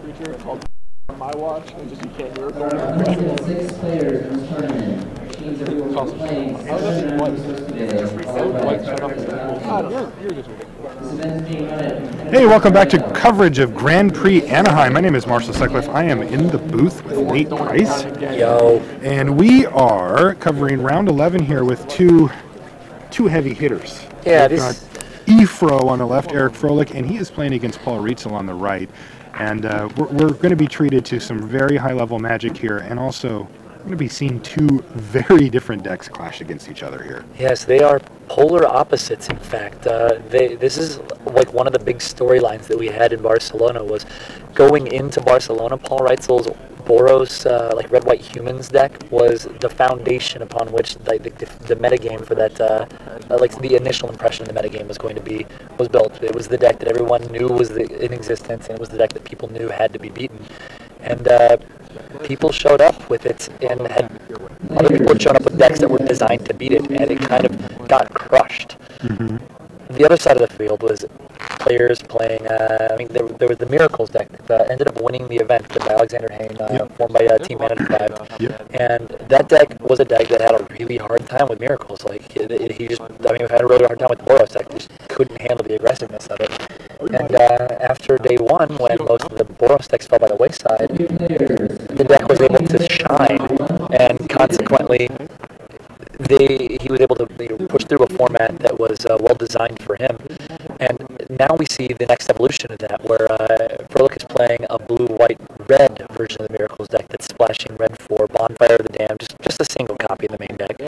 creature called on my watch, and just you can't do it. 6 players in this tournament. Teams are playing 7 Hey, welcome back to coverage of Grand Prix Anaheim. My name is Marshall Sutcliffe. I am in the booth with Nate Price. Yo. And we are covering round 11 here with two heavy hitters. Yeah, We've got Fro on the left, Eric Froelich, and he is playing against Paul Rietzl on the right. And we're going to be treated to some very high-level magic here, and also we're going to be seeing two very different decks clash against each other here. Yes, they are polar opposites, in fact. This is like one of the big storylines that we had in Barcelona was going into Barcelona, Paul Rietzl's Boros, like Red-White Humans deck was the foundation upon which the metagame for that, like the initial impression of the metagame was built. It was the deck that everyone knew was in existence, and it was the deck that people knew had to be beaten. And people showed up with it, and other people had shown up with decks that were designed to beat it, and it kind of got crushed. Mm-hmm. The other side of the field was players playing, there was the Miracles deck that ended up winning the event by Alexander Hayne, formed by Team Manager 5. Yep. And that deck was a deck that had a really hard time with Miracles. Like, he had a really hard time with the Boros deck, just couldn't handle the aggressiveness of it. And after day one, when most of the Boros decks fell by the wayside, the deck was able to shine, and consequently, he was able to push through a format that was well designed for him. And now we see the next evolution of that, where Froelich is playing a blue-white-red version of the Miracles deck that's splashing red for Bonfire of the Damned, just a single copy in the main deck.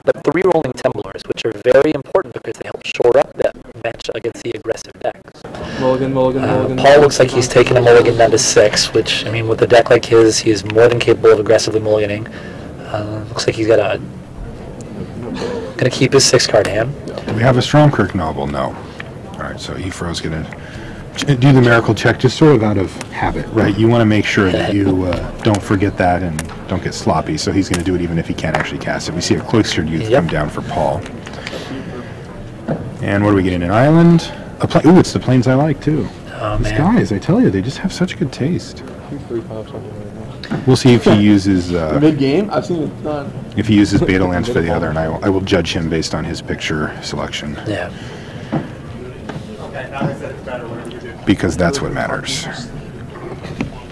But 3 rolling Temblors, which are very important because they help shore up that match against the aggressive decks. Mulligan. Paul looks like he's taking a mulligan down to 6, which, I mean, with a deck like his, he is more than capable of aggressively mulliganing. Looks like he's got gonna keep his 6-card hand. Do we have a Stromkirk Noble? No. All right, so Efro's going to do the miracle check just sort of out of habit, right? You want to make sure that you don't forget that and don't get sloppy, so he's going to do it even if he can't actually cast it. We see a Cloistered Youth come down for Paul. And what are we getting? An island? Ooh, it's the planes I like, too. Oh, These man. guys, I tell you, they just have such good taste. We'll see if he uses mid-game. I've seen it done. if he uses beta lands for the other, and I will judge him based on his picture selection. Yeah. Because that's what matters.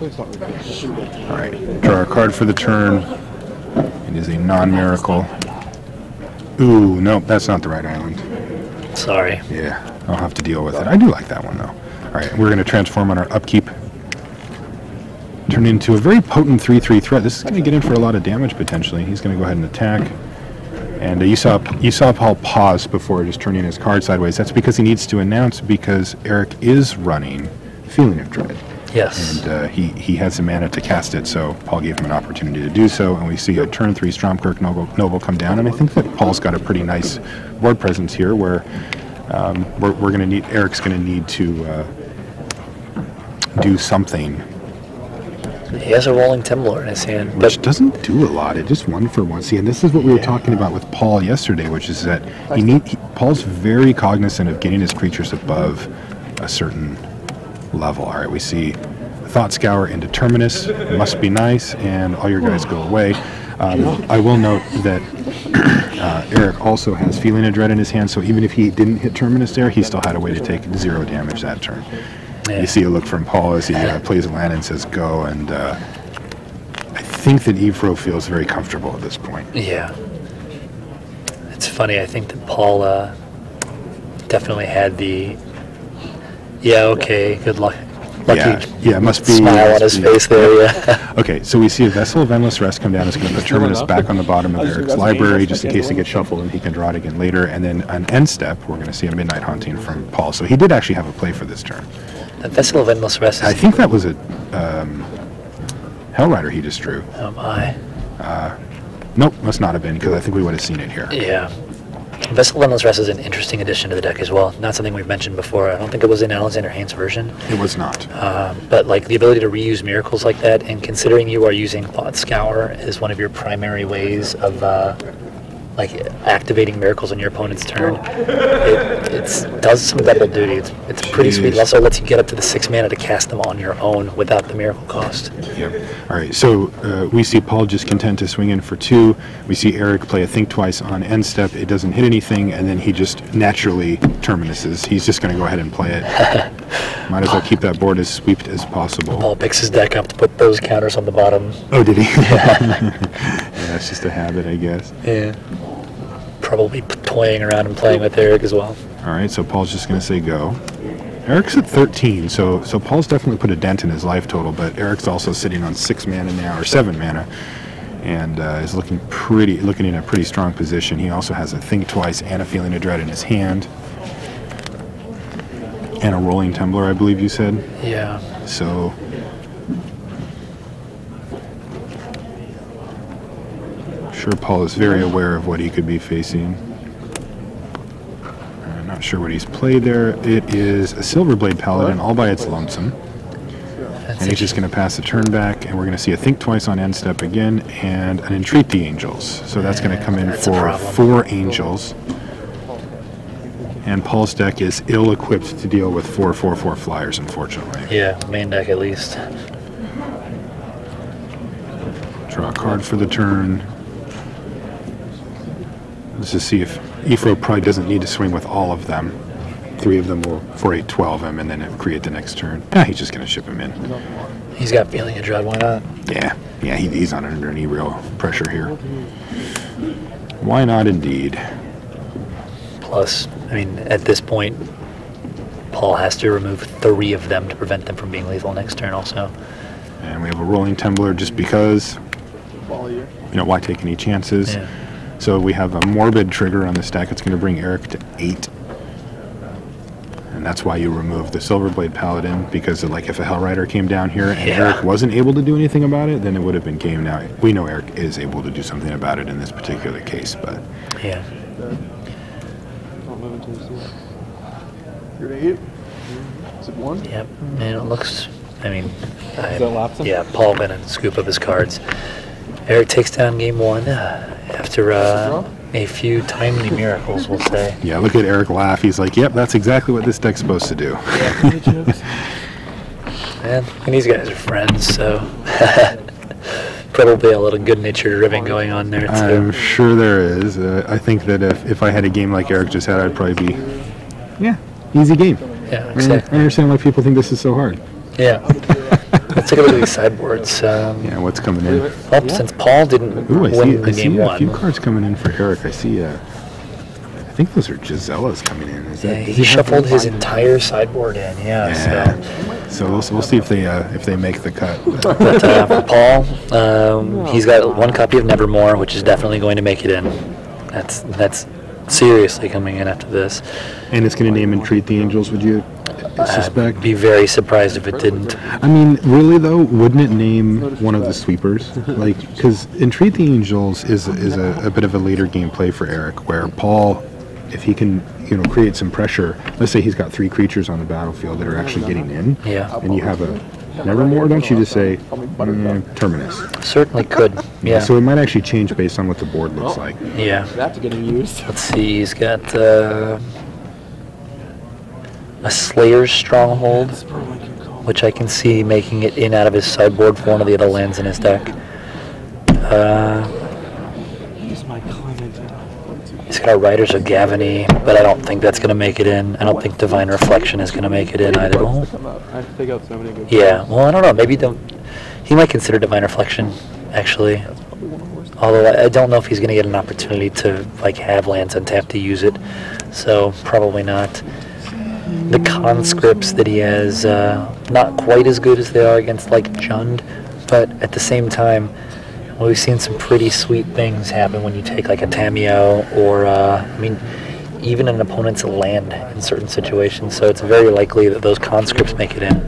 All right, draw a card for the turn. It is a non-miracle. Ooh, nope, that's not the right island. Sorry. Yeah, I'll have to deal with it. I do like that one, though. All right, we're going to transform on our upkeep. Turn into a very potent 3/3 threat. This is going to get in for a lot of damage, potentially. He's going to go ahead and attack. And you saw Paul pause before just turning his card sideways. That's because he needs to announce, because Eric is running Feeling of Dread. Yes. And he has the mana to cast it, so Paul gave him an opportunity to do so. And we see a turn 3 Stromkirk Noble come down. And I think that Paul's got a pretty nice board presence here, where Eric's going to need to do something. He has a rolling Temblor in his hand. Which doesn't do a lot. It just 1 for 1. See, and this is what we were talking about with Paul yesterday, which is that Paul's very cognizant of getting his creatures above a certain level. All right, we see Thought Scour into Terminus. Must be nice, and all your guys go away. I will note that Eric also has Feeling of Dread in his hand, so even if he didn't hit Terminus there, he still had a way to take 0 damage that turn. Yeah. You see a look from Paul as he plays a land and says go, and I think that Efro feels very comfortable at this point. Yeah. It's funny, I think that Paul definitely had the, good luck. Lucky yeah, it must be smile on his face there, yeah. Okay, so we see a Vessel of Endless Rest come down. It's going to put Terminus back on the bottom of Eric's library, just in case it gets shuffled and he can draw it again later. And then an end step, we're going to see a Midnight Haunting from Paul. So he did actually have a play for this turn. The Vessel of Endless Rest is... I think that was a Hellrider he just drew. Oh my. Nope, must not have been, because I think we would have seen it here. Yeah. Vessel of Endless Rest is an interesting addition to the deck as well. Not something we've mentioned before. I don't think it was in Alexander Haynes' version. It was not. But like the ability to reuse miracles like that, and considering you are using Thought Scour as one of your primary ways of like activating miracles on your opponent's turn. It does some double duty. It's pretty sweet. It also lets you get up to the 6 mana to cast them on your own without the miracle cost. Yep. All right, so we see Paul just content to swing in for 2. We see Eric play a Think Twice on end step. It doesn't hit anything, and then he just naturally terminuses. He's just going to go ahead and play it. Might as well keep that board as sweeped as possible. Paul picks his deck up to put those counters on the bottom. Oh, did he? Yeah, that's just a habit, I guess. Yeah. Probably toying around and playing with Eric as well. All right, so Paul's just going to say go. Eric's at 13, so Paul's definitely put a dent in his life total, but Eric's also sitting on 6 mana now, or 7 mana, and is looking in a pretty strong position. He also has a Think Twice and a Feeling of Dread in his hand, and a Rolling Tumbler, I believe you said. Yeah. So I'm sure Paul is very aware of what he could be facing. I'm not sure what he's played there. It is a Silverblade Paladin all by its lonesome. And he's just going to pass the turn back, and we're going to see a Think Twice on end step again, and an Entreat the Angels. So that's going to come in for 4 Angels. And Paul's deck is ill-equipped to deal with 4/4/4 flyers, unfortunately. Yeah, main deck at least. Draw a card for the turn. Let's just see if Ifro probably doesn't need to swing with all of them. 3 of them will 4/8/12 him, and then create the next turn. Yeah, he's just going to ship him in. He's got Feeling of Dread, why not? Yeah, he's not under any real pressure here. Why not, indeed? Plus, I mean, at this point, Paul has to remove 3 of them to prevent them from being lethal next turn also. And we have a Rolling Tumbler just because, why take any chances? Yeah. So we have a Morbid trigger on the stack. It's going to bring Eric to 8. And that's why you remove the Silverblade Paladin, because like if a Hellrider came down here and Eric wasn't able to do anything about it, then it would have been game. Now, we know Eric is able to do something about it in this particular case, but... Yeah. You're at 8? Is it 1? Yep, and it looks, I mean, that lapsing? yeah, Paul gonna scoop up his cards. Eric takes down game 1 after a few timely miracles, we'll say. Yeah, look at Eric laugh. He's like, yep, that's exactly what this deck's supposed to do. And these guys are friends, so probably a little good-natured ribbing going on there, too. I'm sure there is. I think that if I had a game like Eric just had, I'd probably be, easy game. Yeah, exactly. I understand why people think this is so hard. Yeah. Let's take a look at these sideboards. Yeah, what's coming in? Well, since Paul didn't win the game a 1. few cards coming in for Eric. I see, I think those are Gisellas coming in. Is that, he shuffled his entire sideboard in, So we'll see if they make the cut. But for Paul, he's got 1 copy of Nevermore, which is definitely going to make it in. That's seriously coming in after this. And it's going to name Entreat the Angels, would you suspect? I'd be very surprised if it didn't. I mean, really though, wouldn't it name one of the sweepers? Like, because Entreat the Angels is a bit of a later game play for Eric, where Paul, if he can, create some pressure. Let's say he's got 3 creatures on the battlefield that are actually getting in. Yeah. And you have a Nevermore, don't you just say Terminus? Certainly could. Yeah. So it might actually change based on what the board looks like. Yeah. That's getting used. Let's see. He's got a Slayer's Stronghold, which I can see making it in out of his sideboard for one of the other lands in his deck. He's got Riders of Gavany, but I don't think that's going to make it in. I don't think Divine Reflection is going to make it in either. Yeah, well, I don't know. Maybe he might consider Divine Reflection, actually. Although I don't know if he's going to get an opportunity to have lands untapped to use it. So probably not. The conscripts that he has, not quite as good as they are against Jund, but at the same time, we've seen some pretty sweet things happen when you take a Tamiyo or, even an opponent's land in certain situations. So it's very likely that those conscripts make it in.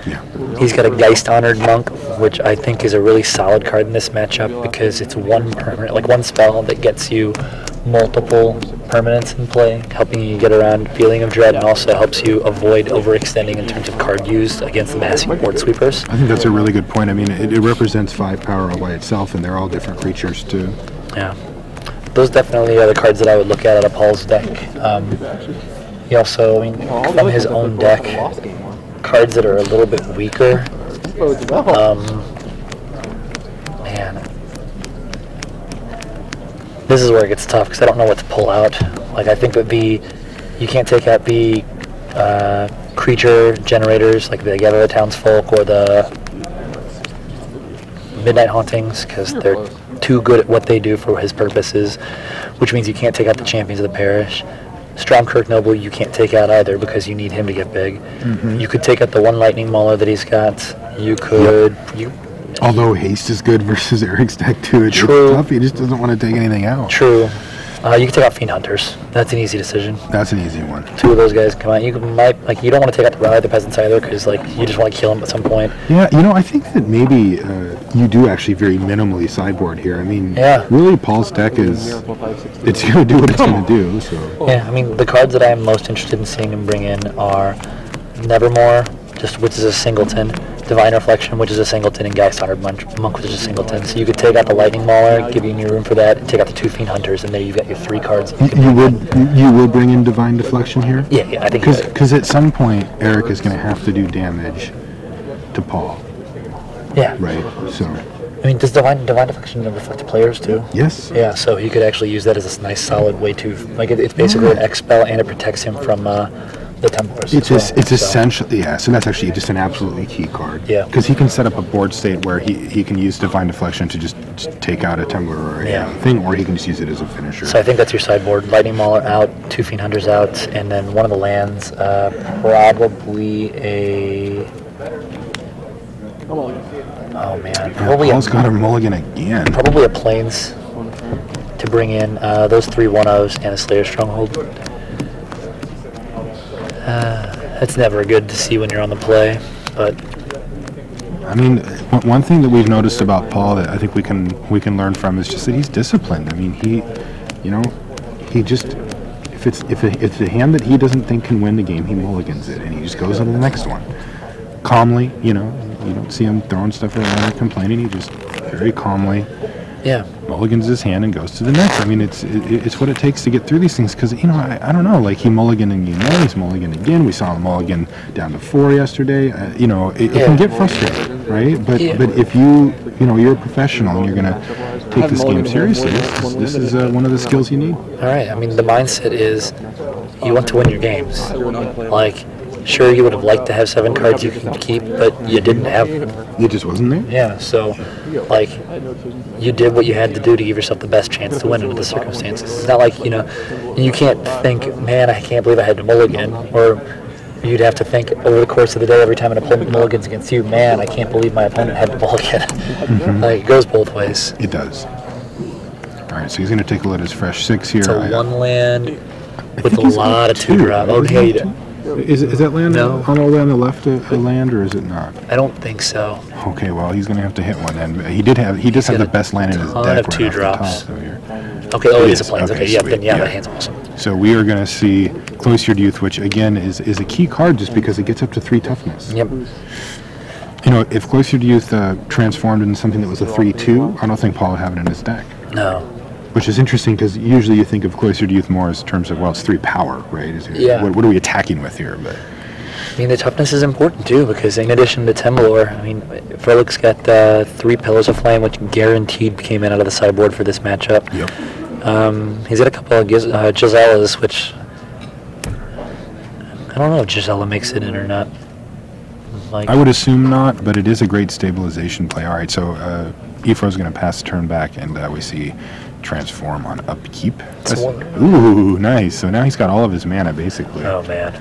Yeah. He's got a Geist Honored Monk, which I think is a really solid card in this matchup because it's 1 permanent, 1 spell that gets you multiple permanents in play, helping you get around Feeling of Dread, and also helps you avoid overextending in terms of card use against the massive board sweepers. I think that's a really good point. I mean, it represents 5 power all by itself, and they're all different creatures too. Yeah. those definitely are the cards that I would look at out of Paul's deck. He also, I mean, from his own deck, cards that are a little bit weaker. Man, this is where it gets tough because I don't know what to pull out. Like, I think that you can't take out the creature generators, like the Gather the Townsfolk or the Midnight Hauntings, because they're too good at what they do for his purposes, which means you can't take out the Champions of the Parish. Stromkirk Noble you can't take out either because you need him to get big. You could take out the one Lightning Mauler that he's got. You could... Although haste is good versus Eric's deck too, it's tough. He just doesn't want to take anything out. True. You can take out Fiend Hunters. That's an easy decision. That's an easy one. Two of those guys come out. You might you don't want to take out the Rally the Peasants either because you just want to kill him at some point. Yeah, I think that maybe you do actually very minimally sideboard here. I mean, really Paul's deck it's going to do what it's going to do. So yeah, I mean the cards that I'm most interested in seeing him bring in are Nevermore, which is a singleton. Divine Reflection, which is a singleton, and Geist-Honored Monk, which is a singleton. So you could take out the Lightning Mauler, give you room for that, and take out the two Fiend Hunters, and there you've got your 3 cards. You will bring in Divine Deflection here? Yeah, I think because at some point Eric is going to have to do damage to Paul. Yeah. Right. So. I mean, does Divine Deflection reflect the players too? Yes. Yeah, so he could actually use that as a nice solid way to it's basically an X spell, and it protects him from the Templars. It's essentially, yeah, so that's actually just an absolutely key card. Yeah. Because he can set up a board state where he can use Divine Deflection to just take out a Templar or a thing, or he can just use it as a finisher. So I think that's your sideboard. Lightning Mauler out, 2 Fiend Hunters out, and then one of the lands, probably a... Oh man, probably Paul's got a mulligan again. Probably a Plains to bring in those 3 1-0s and a Slayer Stronghold. It's never good to see when you're on the play, but I mean, one thing that we've noticed about Paul that I think we can learn from is just that he's disciplined. I mean, he just if it's a hand that he doesn't think can win the game, he mulligans it and he just goes on to the next one calmly. You don't see him throwing stuff around or complaining. He just very calmly mulligans his hand and goes to the next. I mean, it's what it takes to get through these things because, I don't know, like he mulliganed in game 1, he's mulliganed again. We saw him mulligan down to 4 yesterday. It can get frustrating, right? But if you're a professional and you're going to take this game seriously, this is one of the skills you need. All right. I mean, the mindset is you want to win your games. Like, sure, you would have liked to have 7 cards you can keep, but you didn't have them. It just wasn't there? Yeah, so, you did what you had to do to give yourself the best chance to win under the circumstances. It's not like, you can't think, man, I can't believe I had to mulligan, or you'd have to think over the course of the day every time an opponent mulligans against you, man, I can't believe my opponent had to mulligan. It goes both ways. It does. All right, so he's going to take a look at his fresh 6 here. It's a 1 land with a lot of 2-drop. Oh, yeah, you do. Is that land all the way on the left a land, or is it not? I don't think so. Okay, well he's going to have to hit one then. He does have the best land in his deck. Of 2-drops. Okay, it is a Plains. Okay, that hand's awesome. So we are going to see Cloistered Youth, which again is a key card just because it gets up to 3 toughness. Yep. If Cloistered Youth transformed into something that was a 3/2, I don't think Paul would have it in his deck. No. Which is interesting because usually you think of Cloistered Youth more as terms of, it's 3 power, right? What are we attacking with here? But I mean, the toughness is important too because in addition to Temblor, I mean, Froelich's got 3 Pillars of Flame, which guaranteed came in out of the sideboard for this matchup. Yep. He's got a couple of Gisellas, which I don't know if Gisella makes it in or not. I would assume not, but it is a great stabilization play. All right, so Ephro's going to pass the turn back, and we see transform on upkeep. Ooh, nice. So now he's got all of his mana, basically. Oh, man.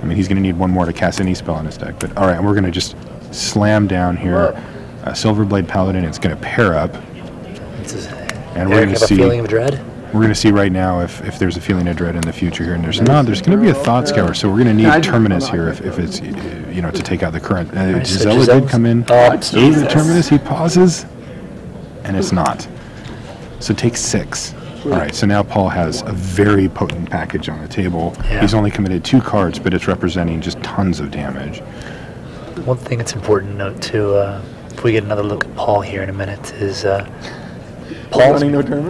I mean, he's going to need 1 more to cast any spell on his deck. But all right, we're going to just slam down here. Silverblade Paladin, it's going to pair up. And we're going to see. Feeling of dread? We're going to see right now if there's a feeling of dread in the future here, and there's not. There's going to be a Thought Scour, so we're going to need Terminus here if it's to take out the current. Gisella did come in. The Terminus, he pauses, and it's not. So take 6. All right, so now Paul has a very potent package on the table. Yeah. He's only committed 2 cards, but it's representing just tons of damage. One thing that's important to note too, if we get another look at Paul here in a minute, is Paul's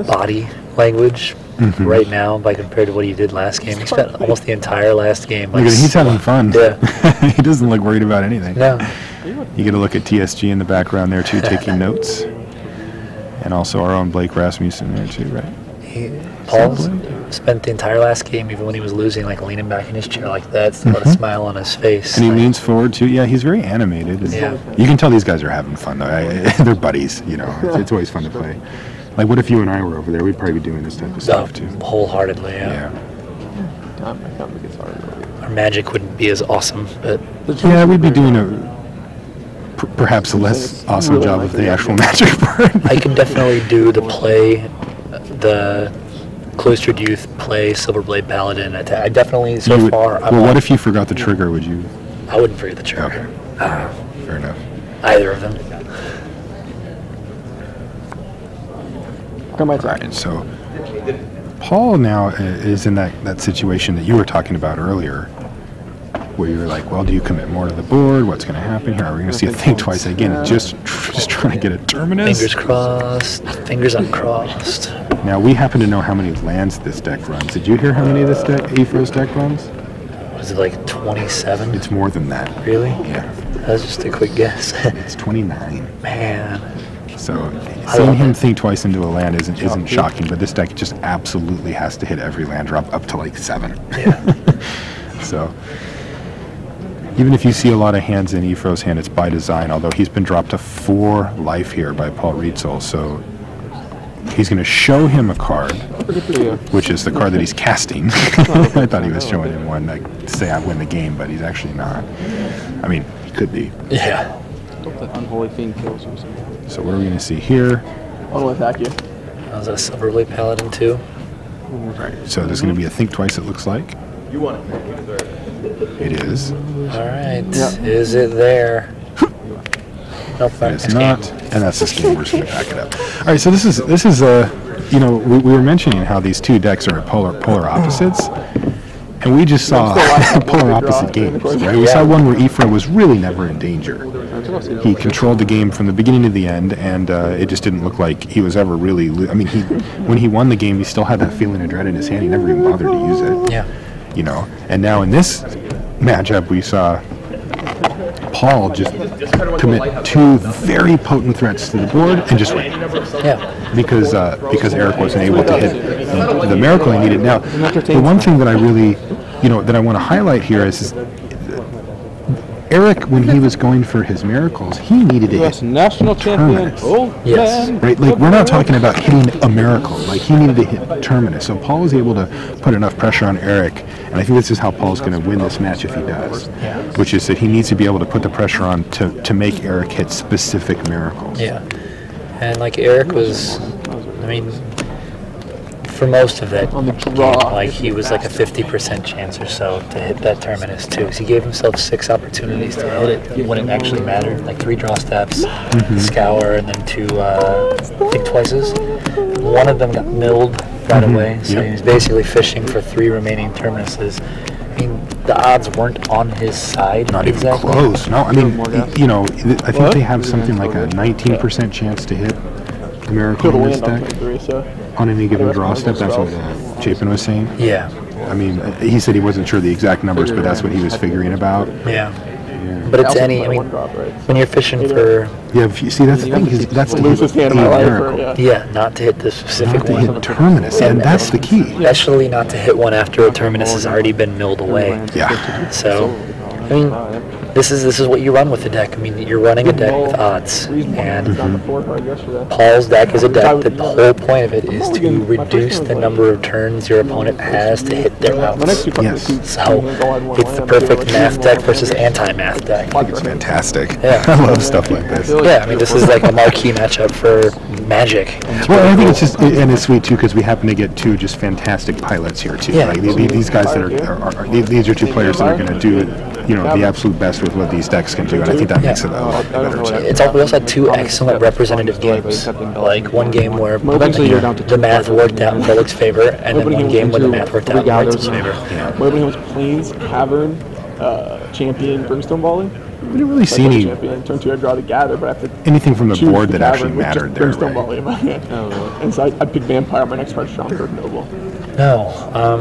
body language right now by compared to what he did last game. He spent almost the entire last game. Look at him, he's having fun. Yeah. He doesn't look worried about anything. No. You get a look at TSG in the background there too, taking notes. And also our own Blake Rasmussen there too, right? Paul spent the entire last game, even when he was losing, like leaning back in his chair like that, still had a smile on his face. And he leans forward too. Yeah, he's very animated. Yeah. You can tell these guys are having fun though. They're buddies, you know. It's always fun to play. Like, what if you and I were over there? We'd probably be doing this type of stuff too. Wholeheartedly, yeah. Our magic wouldn't be as awesome, but Yeah, we'd be doing perhaps a less awesome job of the actual magic part. I could definitely do the Cloistered Youth play Silverblade Paladin attack. I definitely, so far... Well, what if you forgot the trigger, would you? I wouldn't forget the trigger. Okay. Fair enough. Either of them. All right, so Paul now is in that situation that you were talking about earlier, where you were like, well, do you commit more to the board? What's going to happen here? Are we going to see a think twice again? Just trying to get a terminus? Fingers crossed, fingers uncrossed. Now, we happen to know how many lands this deck runs. Did you hear how many this deck, Ephra's deck runs? Was it like 27? It's more than that. Really? Yeah. That was just a quick guess. It's 29. Man. So seeing him think twice into a land isn't shocking, but this deck just absolutely has to hit every land drop up to like 7. Yeah. So even if you see a lot of hands in Ephra's hand, it's by design, although he's been dropped to 4 life here by Paul Rietzl. So he's going to show him a card, which is the card that he's casting. I thought he was showing him one, like, to say I win the game, but he's actually not. I mean, he could be. Yeah. That unholy fiend kills you or something. So what are we going to see here? I want to attack you. That was a Silverblade Paladin too. Right. So there's going to be a think twice, it looks like. You want it. It is. All right. Yeah. Is it there? Nope. It's not. And that's this game. We're just going to back it up. All right. So this is you know, we were mentioning how these two decks are at polar opposites. And we just saw polar opposite games, right? We saw one where Ephra was really never in danger. He controlled the game from the beginning to the end, and it just didn't look like he was ever really... I mean, when he won the game, he still had that feeling of dread in his hand. He never even bothered to use it. Yeah. You know? And now in this matchup, we saw Paul just commit 2 very potent threats to the board and just win. Yeah. Because Eric wasn't able to hit the miracle he needed. Now, the one thing that I really, that I want to highlight here is Eric, when he was going for his miracles, he needed to hit national champion. Yes. Right? Like, we're not talking about hitting a miracle. Like, he needed to hit terminus. So Paul was able to put enough pressure on Eric, and I think this is how Paul's going to win this match if he does. Yeah. Which is that he needs to be able to put the pressure on to make Eric hit specific miracles. Yeah. And like Eric was, I mean, for most of that game, like he was like a 50% chance or so to hit that terminus too. So he gave himself 6 opportunities to hit it when it actually mattered, like 3 draw steps, scour, and then 2 think twices. One of them got milled right away, so he was basically fishing for 3 remaining terminuses. I mean, the odds weren't on his side. Not even close. No, I mean, I think they have something like a 19% chance to hit a miracle in this deck on any given draw step. That's what Chapin was saying. Yeah. I mean, he said he wasn't sure the exact numbers, but that's what he was figuring about. Yeah. But it's when you're fishing for... Yeah, you see, that's the thing. That's to hit a miracle. Yeah, not to hit the specific one. Not to hit terminus, and that's the key. Especially not to hit one after a terminus has already been milled away. Yeah. So, I mean, this is what you run with the deck. I mean, you're running a deck with odds, and Paul's deck is a deck that the whole point of it is to reduce the number of turns your opponent has to hit their outs. Yes. So it's the perfect math deck versus anti-math deck. I think it's fantastic. Yeah. I love stuff like this. Yeah, I mean, this is like a marquee matchup for Magic. Well, I think it's just, and it's sweet too, because we happen to get 2 just fantastic pilots here too. Yeah. Like these guys that these are 2 players that are going to do the absolute best with what these decks can do, and I think that makes it a lot better too. We also had 2 excellent representative games. Like one game where the math worked out in Froelic's favor, and then one game where the math worked out in Rietzl's favor. Nobody was Plains, Cavern, Champion, Brimstone Volley. We didn't really see any champion. Turn 2, I draw the gather, but I have to anything from the choose board the that actually cavern with mattered just there. Brimstone Right? Volley in my hand. And so I picked Vampire. My next card, Stronger Noble. No.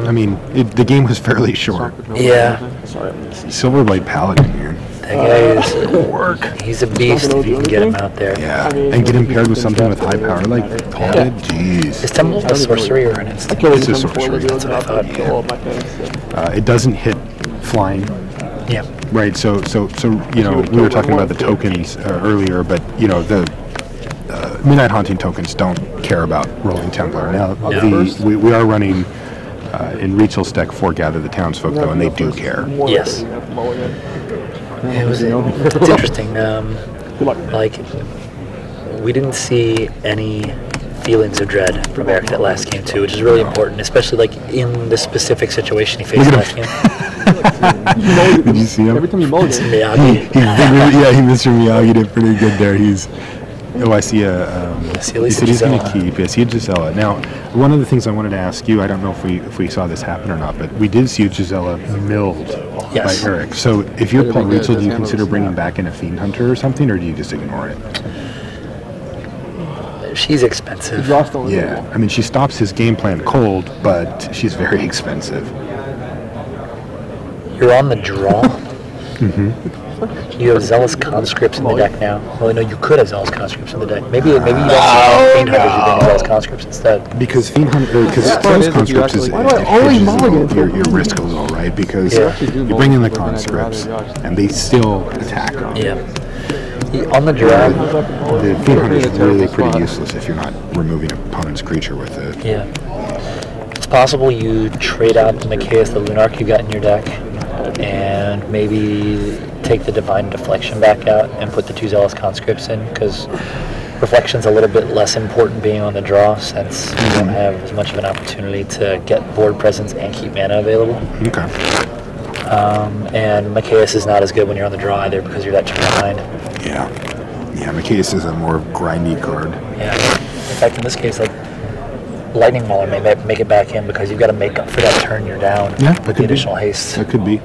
I mean, the game was fairly short. Yeah. Sorry. Silverblade Paladin here. That guy is. Work. He's a beast if you can get him out there. Yeah, I mean, and get him paired with something with high power like Paul Yeah. did. Jeez. Is Temple a sorcery or an I instant? killed It's a him before sorcery. revealed That's what I enough to thought, kill all of my things. So. It doesn't hit flying. Yeah. Right, so you know, we were talking about the tokens earlier, but you know the Midnight Haunting tokens don't care about rolling Templar. Now we are running in Rietzl's deck for Gather the Townsfolk though, and they do care. Yes. It's interesting. Good luck. Like, we didn't see any feelings of dread from Eric that last game too, which is really important, especially like in the specific situation he faced last game. Did you see him? Every time you mulligan, Miyagi. He Mr. Miyagi did pretty good there. I see a. He said he's going to Gisela. keep. Yes, he had Gisela. Now, one of the things I wanted to ask you, I don't know if we saw this happen or not, but we did see Gisela milled Yes. by Eric. So if you're Paul Rietzl, do you consider bringing back in a Fiend Hunter or something, or do you just ignore it? She's expensive. Draw's still Yeah, I mean, she stops his game plan cold, but she's very expensive. You're on the draw. You have Zealous Conscripts in the deck now. Well, no, you could have Zealous Conscripts in the deck. Maybe you don't see Fiend Hunters, you bring Zealous Conscripts instead. Because Fiend Hunter, because part those is if you conscripts is actually- Why do I always mulligan? your risk a little, right? Because Yeah. you bring in the conscripts, and they still attack. Yeah. On the draw, The Fiend Hunter is really pretty useless if you're not removing an opponent's creature with it. yeah. It's possible you trade out the Machias, the Lunarch you got in your deck, and maybe take the Divine Deflection back out and put the 2 Zealous Conscripts in, because Reflection's a little bit less important being on the draw, since you don't have as much of an opportunity to get board presence and keep mana available. Okay. And Machias is not as good when you're on the draw either, because you're that turn behind. Yeah. Yeah, Machias is a more grindy card. Yeah. In fact, in this case, like, Lightning Mauler may make it back in, because you've got to make up for that turn you're down Yeah, that with the could be. additional haste. That could be.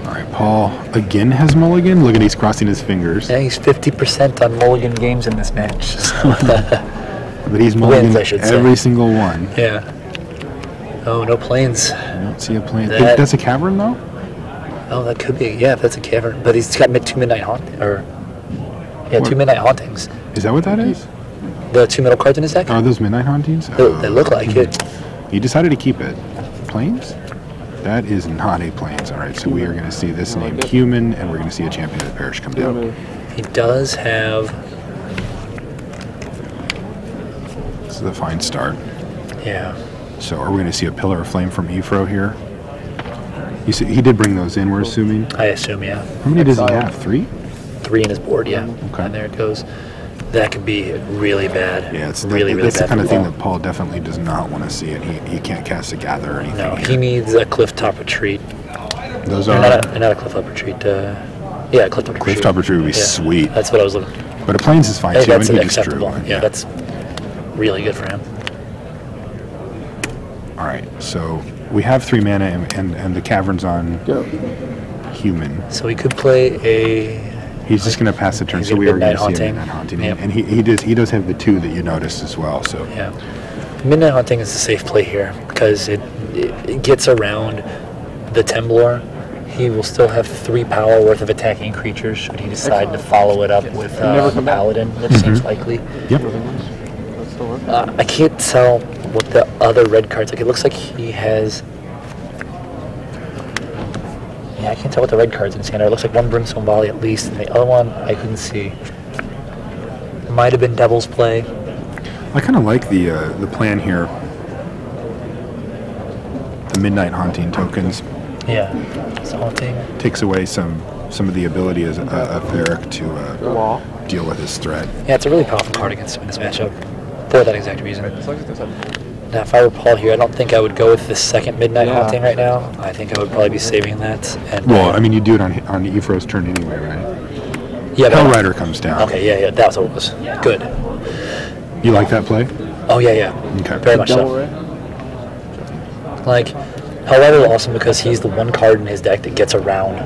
All right, Paul again has mulligan. Look at he's crossing his fingers. Yeah, he's 50% on mulligan games in this match. So But he's mulligan I should say. every single one. yeah. Oh, no planes. I don't see a plane. That- That's a cavern though? Oh, that could be. Yeah, if that's a cavern. But he's got 2 Midnight Hauntings. Yeah, 2 Midnight Hauntings. Is that what that is? The 2 middle cards in his deck? Are those Midnight Hauntings? They look like it. He decided to keep it. Plains? That is not a Plains. All right, so we are going to see this named Human, and we're going to see a Champion of the Parish come down. He does have. This is a fine start. Yeah. So are we going to see a Pillar of Flame from Ephro here? You see, he did bring those in, we're assuming. I assume, yeah. How many does he have? 3? 3 in his board, yeah. Okay. And there it goes. That could be really bad. Yeah, it's really that's bad the kind of for thing Paul. that Paul definitely does not want to see it. He can't cast a Gather or anything. No, here. he needs a clifftop retreat. Those Or are. not a clifftop retreat. Yeah, clifftop retreat. Clifftop retreat would be Yeah, sweet. That's what I was looking for. But a Plains is fine I think too, and that's he just drew acceptable. one. Yeah, that's really good for him. All right, so we have 3 mana, and the Cavern's on Go. Human. So we could play a. He's just going to pass the turn, He's so a we are going Midnight to see a Haunting. Midnight Haunting. Yep. And he does have the 2 that you noticed as well. So Yeah. Midnight Haunting is a safe play here because it gets around the Temblor. He will still have 3 power worth of attacking creatures should he decide to follow it up with Never come back. Paladin, which seems likely. Yep. I can't tell what the other red cards like. It looks like he has. Yeah, I can't tell what the red cards in his hand are. It looks like 1 Brimstone Volley at least, and the other one I couldn't see. It might have been Devil's Play. I kind of like the plan here. The Midnight Haunting tokens Yeah, it's haunting. takes away some of the ability of Eric to deal with his threat. Yeah, it's a really powerful card against him in this matchup for that exact reason. Now, if I were Paul here, I don't think I would go with the second Midnight Haunting right now. I think I would probably be saving that. And Well, I mean, you do it on Ephro's turn anyway, right? yeah, but- Hellrider comes down. Okay, yeah, that was what it was. Good. You like that play? Oh yeah, Okay. very much Double so. ray. Like, Hellrider is awesome because he's the one card in his deck that gets around.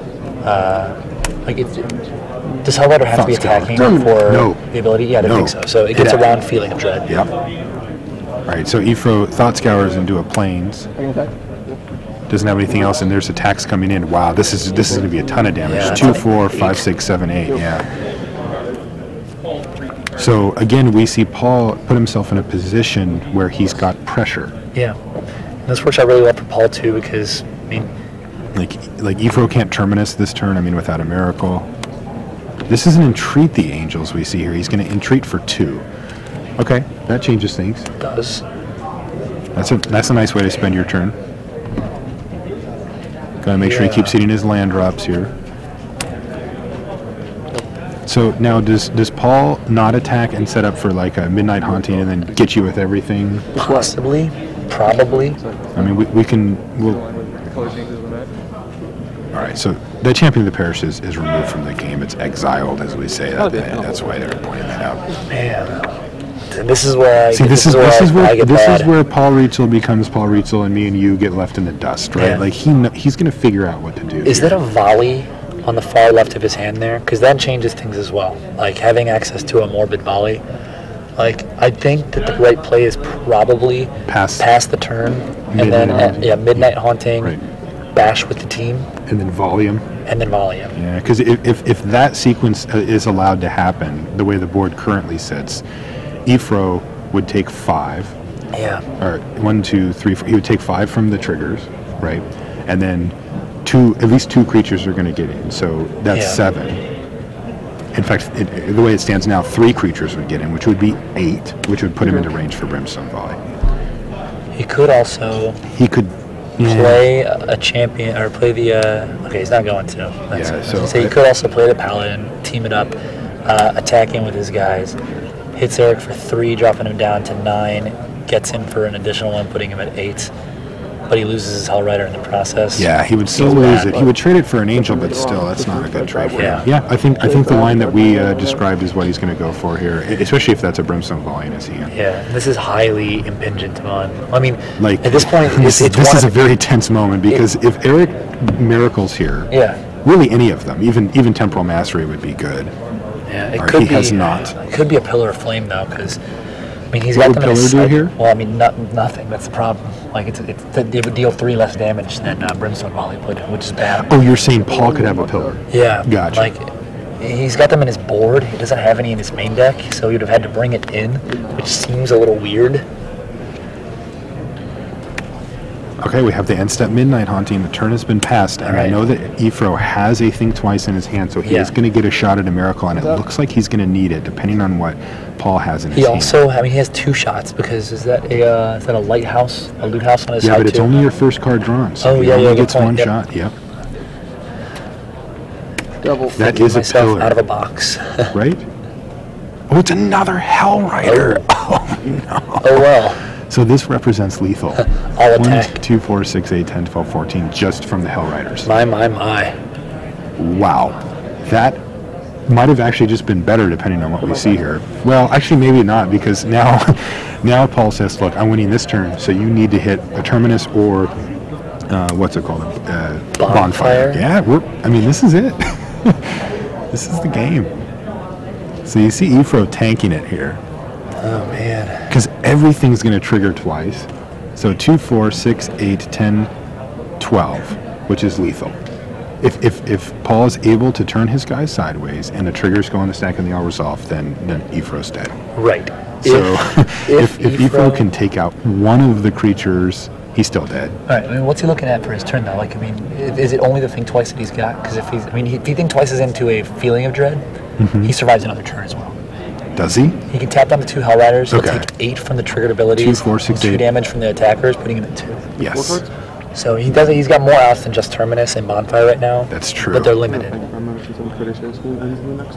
Does Hellrider have to be attacking for the ability? Yeah, I don't think so. So it gets around Feeling of Dread. Yep. All right, so Ifro Thought Scours into a Plains. Doesn't have anything else, and there's attacks coming in. Wow, this is going to be a ton of damage. Yeah, 2, 4, 5, 6, 7, 8. Yeah. So again, we see Paul put himself in a position where he's got pressure. Yeah. And this works out really well for Paul too, because I mean, like Ifro can't Terminus this turn. I mean, without a miracle. This is an Entreat the Angels we see here. He's going to Entreat for 2. Okay, that changes things. it does. That's a nice way to spend your turn. Gotta make sure he keeps hitting his land drops here. So now, does Paul not attack and set up for like a Midnight Haunting and then get you with everything? Possibly, probably. I mean, we'll. All right, so the Champion of the Parish is removed from the game. It's exiled, as we say. That's why they're pointing that out. Man, and this is where this is where Paul Rietzl becomes Paul Rietzl, and me and you get left in the dust, right? Yeah. Like he's going to figure out what to do. Is that a volley on the far left of his hand there? Because that changes things as well. Like having access to a morbid volley. Like I think that the right play is probably pass the turn and then Midnight Haunting, right. Bash with the team, and then Volume. Yeah, because if that sequence is allowed to happen, the way the board currently sits, Ifro would take 5. Yeah. Or 1, 2, 3, 4. He would take 5 from the triggers, right? And then at least 2 creatures are going to get in, so that's 7. In fact, the way it stands now, 3 creatures would get in, which would be 8, which would put him into range for Brimstone Volley. He could also. Play a champion or play the. Okay, he's not going to. So he could also play the Paladin, team it up, attacking with his guys. Hits Eric for 3, dropping him down to 9. Gets him for an additional 1, putting him at 8. But he loses his Hellrider in the process. Yeah, he would still lose it. He would trade it for an Angel, but still, that's not a good trade for him. Yeah, I think the line that we described is what he's going to go for here, especially if that's a Brimstone Volley in his hand. Yeah, this is highly impingent on. I mean, like at this point, this is a very tense moment because if Eric miracles here, really any of them, even Temporal Mastery would be good. Yeah, it could be. He has not. It could be a Pillar of Flame though, because. I mean, he's got them in his do here? Well, I mean, nothing. That's the problem. Like, they would deal 3 less damage than Brimstone Volley would, which is bad. Oh, you're saying Paul could have a pillar? Yeah. Gotcha. Like, he's got them in his board. He doesn't have any in his main deck, so he would have had to bring it in, which seems a little weird. Okay, we have the end step Midnight Haunting. The turn has been passed, and I know that Ifro has a Think Twice in his hand, so he is going to get a shot at a miracle, and it looks like he's going to need it, depending on what Paul has in his hand. He also, he has 2 shots, because is that a lighthouse, a loot house on his side? Yeah, but it's only your first card drawn, so he only gets 1 shot. Yep. That is a pillar. Out of a box. Right? Oh, it's another Hellrider. Oh, no. Oh, well. So this represents lethal. I'll attack. 1, 2, 4, 6, 8, 10, 12, 14, just from the Hellriders. My. Wow. That might have actually just been better depending on what we see here. Well, actually maybe not, because now Paul says, look, I'm winning this turn, so you need to hit a Terminus or, what's it called? Bonfire. Yeah, this is it. This is the game. So you see Ifro tanking it here. Oh, man. Because everything's going to trigger twice. So 2, 4, 6, 8, 10, 12, which is lethal. If Paul is able to turn his guys sideways and the triggers go on the stack and they all resolve, then Ifro's dead. Right. So if Ifro can take out one of the creatures, he's still dead. All right. I mean, what's he looking at for his turn, though? Like, I mean, is it only the Think Twice that he's got? Because if he Think Twice is into a Feeling of Dread, he survives another turn as well. Does he? He can tap down the 2 Hellriders. He'll take 8 from the triggered abilities. 2, 4, 6, 8. 2 damage from the attackers, putting him at 2. Yes. So he's got more outs than just Terminus and Bonfire right now. That's true. But they're limited.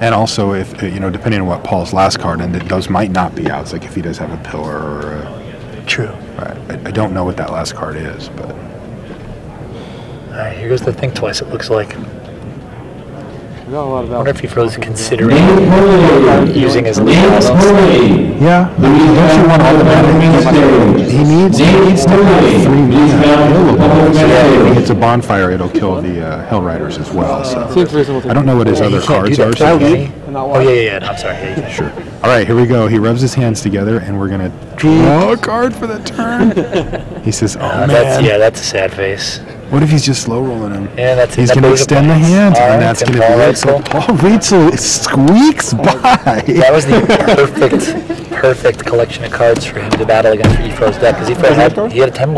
And also, if depending on what Paul's last card, and those might not be outs. Like if he does have a pillar or a. True. I don't know what that last card is, but. All right, here goes the Think Twice. It looks like. I got a lot of I wonder if he value. was considering using his lead Yeah, but he doesn't want automatic. He needs to have 3 mana available. So if he hits a bonfire, it'll kill the Hell Riders as well. So Seems reasonable to I don't know what his other You can't do cards are. that, So can he- he? Oh, yeah. No, I'm sorry. Yeah, Sure. All right, here we go. He rubs his hands together, and we're gonna draw a card for the turn. He says, "Oh man, that's a sad face. what if he's just slow rolling him?" Yeah, that's He's that gonna goes extend the points. hand, All and right, that's and gonna Paul be it. So Rietzl. Paul Rietzl squeaks by. That was the perfect collection of cards for him to battle against Efro's deck because he had a Temblorn